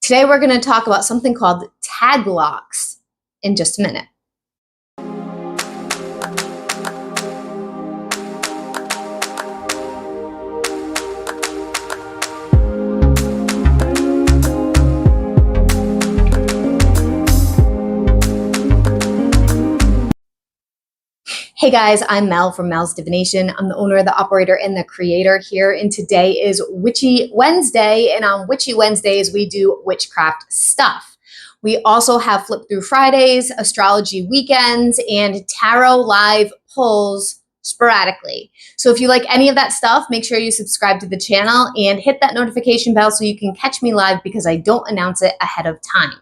Today we're going to talk about something called taglocks in just a minute. Hey guys, I'm Mel from melsdivination. I'm the owner, the operator, and the creator here, and today is Witchy Wednesday, and on Witchy Wednesdays we do witchcraft stuff. We also have Flip Through Fridays, astrology weekends, and tarot live pulls sporadically. So if you like any of that stuff, make sure you subscribe to the channel and hit that notification bell so you can catch me live because I don't announce it ahead of time.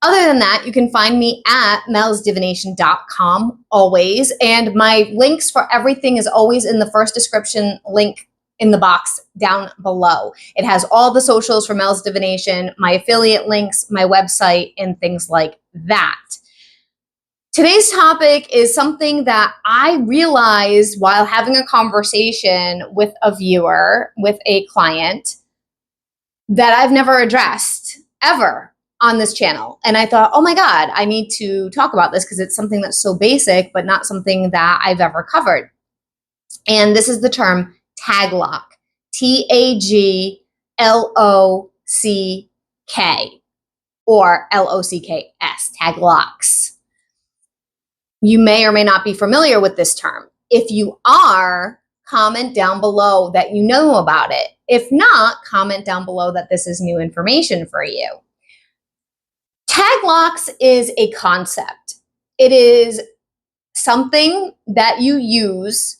Other than that, you can find me at melsdivination.com always, and my links for everything is always in the first description link in the box down below. It has all the socials for Mel's Divination, my affiliate links, my website, and things like that. Today's topic is something that I realized while having a conversation with a viewer, with a client, that I've never addressed ever on this channel. And I thought, oh my God, I need to talk about this because it's something that's so basic, but not something that I've ever covered. And this is the term taglock, T-A-G-L-O-C-K, or L-O-C-K-S, taglocks. You may or may not be familiar with this term. If you are, comment down below that you know about it. If not, comment down below that this is new information for you. Taglocks is a concept. It is something that you use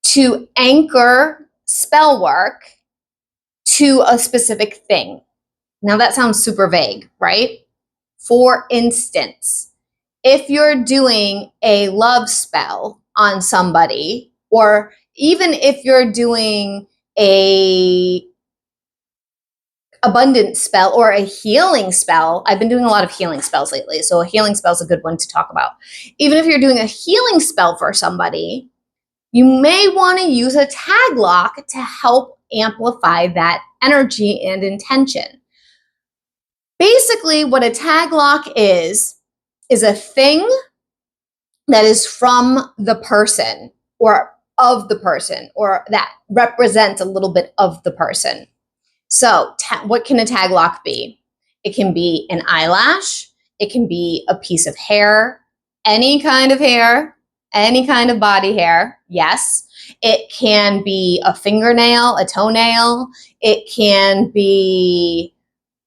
to anchor spell work to a specific thing. Now that sounds super vague, right? For instance, if you're doing a love spell on somebody, or even if you're doing a abundance spell or a healing spell. I've been doing a lot of healing spells lately, so a healing spell is a good one to talk about. Even if you're doing a healing spell for somebody, you may want to use a taglock to help amplify that energy and intention. Basically, what a taglock is a thing that is from the person or of the person, or that represents a little bit of the person. So what can a taglock be? It can be an eyelash. It can be a piece of hair, any kind of hair, any kind of body hair. Yes. It can be a fingernail, a toenail. It can be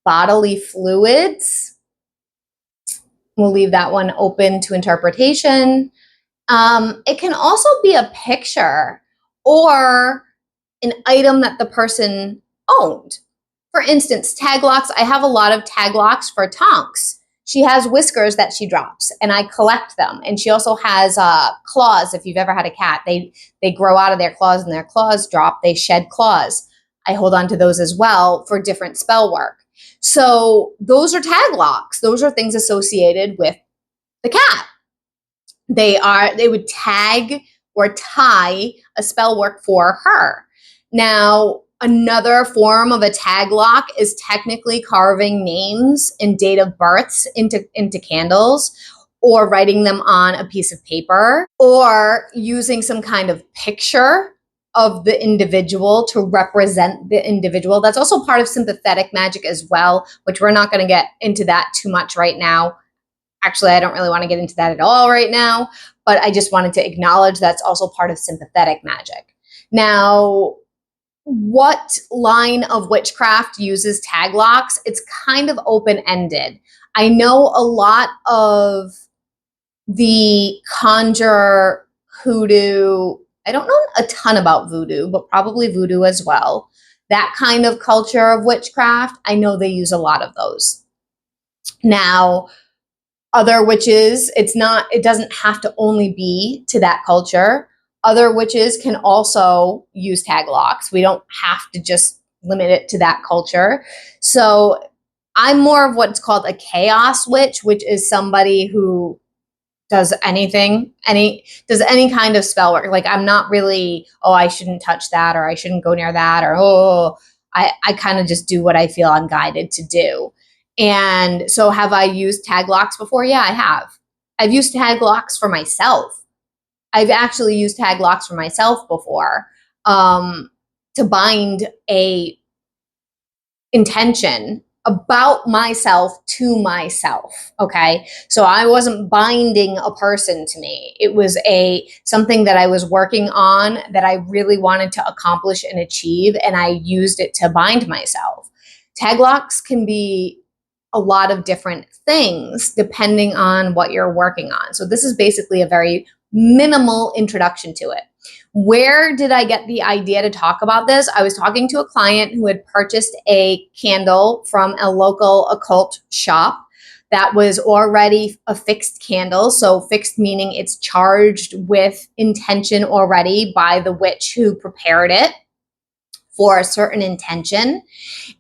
bodily fluids. We'll leave that one open to interpretation. It can also be a picture or an item that the person owned. For instance, taglocks. I have a lot of taglocks for Tonks. She has whiskers that she drops, and I collect them. And she also has claws. If you've ever had a cat, they grow out of their claws, and their claws drop. They shed claws. I hold on to those as well for different spell work. So those are taglocks. Those are things associated with the cat. They would tag or tie a spell work for her. Now, another form of a taglock is technically carving names and date of births into candles, or writing them on a piece of paper, or using some kind of picture of the individual to represent the individual. That's also part of sympathetic magic as well, which we're not going to get into that too much right now. Actually, I don't really want to get into that at all right now, but I just wanted to acknowledge that's also part of sympathetic magic. Now, what line of witchcraft uses taglocks? It's kind of open-ended. I know a lot of the conjure, hoodoo, I don't know a ton about voodoo, but probably voodoo as well. That kind of culture of witchcraft, I know they use a lot of those. Now, other witches, it doesn't have to only be to that culture. Other witches can also use taglocks. We don't have to just limit it to that culture. So I'm more of what's called a chaos witch, which is somebody who does anything, does any kind of spell work. Like, I'm not really, oh, I shouldn't touch that, or I shouldn't go near that, or, oh, I kind of just do what I feel I'm guided to do. And so have I used tag locks before? Yeah, I have. I've used tag locks for myself. I've actually used tag locks for myself before, to bind a intention about myself to myself. Okay. So I wasn't binding a person to me. It was something that I was working on that I really wanted to accomplish and achieve. And I used it to bind myself. Tag locks can be a lot of different things depending on what you're working on. So this is basically a very minimal introduction to it. Where did I get the idea to talk about this? I was talking to a client who had purchased a candle from a local occult shop that was already a fixed candle. So fixed meaning it's charged with intention already by the witch who prepared it for a certain intention.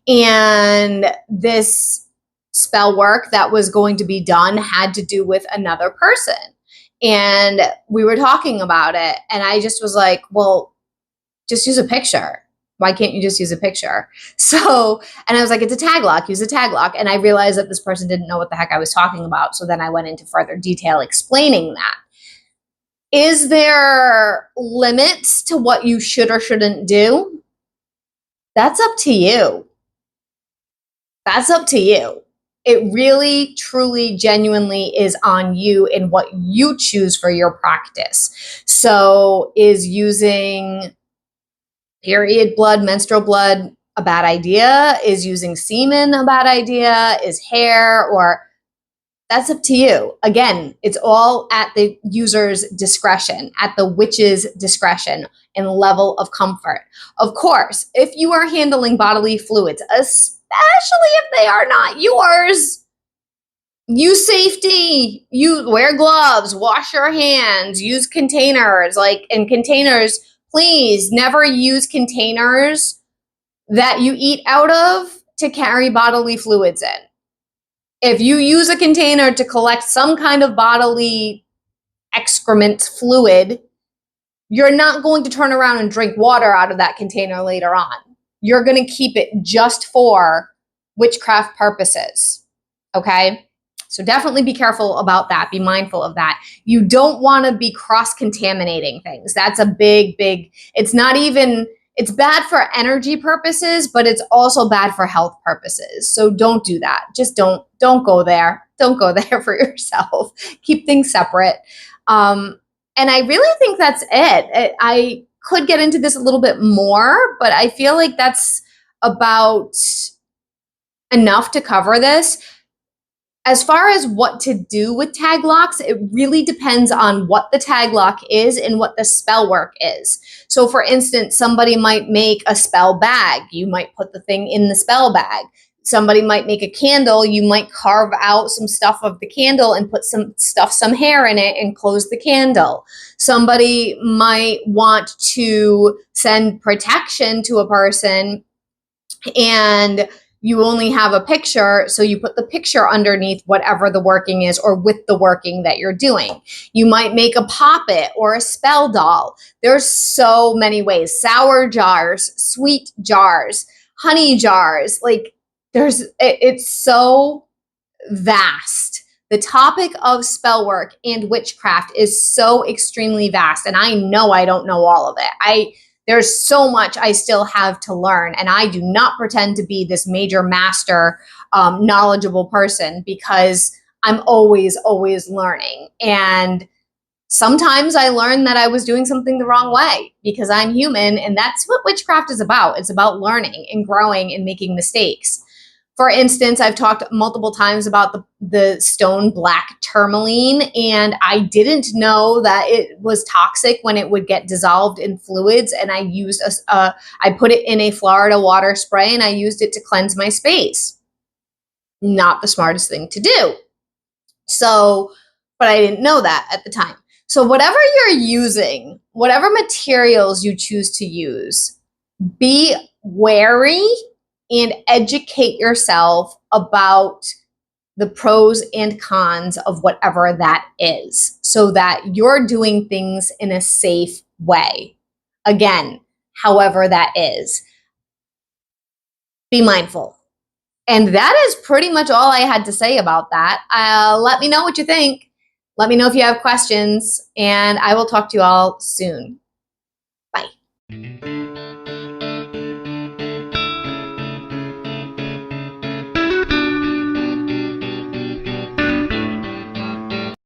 And this spell work that was going to be done had to do with another person. And we were talking about it. And I just was like, well, just use a picture. Why can't you just use a picture? So, and I was like, it's a tag lock, use a tag lock. And I realized that this person didn't know what the heck I was talking about. So then I went into further detail explaining that. Is there limits to what you should or shouldn't do? That's up to you. That's up to you. It really, truly, genuinely is on you in what you choose for your practice. So is using period blood, menstrual blood a bad idea? Is using semen a bad idea? Is hair or... That's up to you. Again, it's all at the user's discretion, at the witch's discretion and level of comfort. Of course, if you are handling bodily fluids, especially if they are not yours, use safety. You wear gloves, wash your hands, use containers. In containers, please never use containers that you eat out of to carry bodily fluids in. If you use a container to collect some kind of bodily excrement fluid, you're not going to turn around and drink water out of that container later on. You're going to keep it just for witchcraft purposes. Okay? So definitely be careful about that. Be mindful of that. You don't want to be cross-contaminating things. That's a big, it's bad for energy purposes, but it's also bad for health purposes. So don't do that. Just don't go there. Don't go there for yourself. Keep things separate. And I really think that's it. I could get into this a little bit more, but I feel like that's about enough to cover this. As far as what to do with tag locks, it really depends on what the tag lock is and what the spell work is. So for instance, somebody might make a spell bag. You might put the thing in the spell bag. Somebody might make a candle. You might carve out some stuff of the candle and put some hair in it and close the candle. Somebody might want to send protection to a person and you only have a picture, so you put the picture underneath whatever the working is or with the working that you're doing. You might make a poppet or a spell doll. There's so many ways. Sour jars, sweet jars, honey jars. It's so vast. The topic of spell work and witchcraft is so extremely vast, and I know I don't know all of it. There's so much I still have to learn, and I do not pretend to be this major master, knowledgeable person because I'm always, always learning. And sometimes I learned that I was doing something the wrong way because I'm human, and that's what witchcraft is about. It's about learning and growing and making mistakes. For instance, I've talked multiple times about the stone black tourmaline, and I didn't know that it was toxic when it would get dissolved in fluids, and I used I put it in a Florida water spray, and I used it to cleanse my space. Not the smartest thing to do. So, but I didn't know that at the time. So whatever you're using, whatever materials you choose to use, be wary and educate yourself about the pros and cons of whatever that is so that you're doing things in a safe way. Again, however that is. be mindful. And that is pretty much all I had to say about that. Let me know what you think. Let me know if you have questions, and I will talk to you all soon.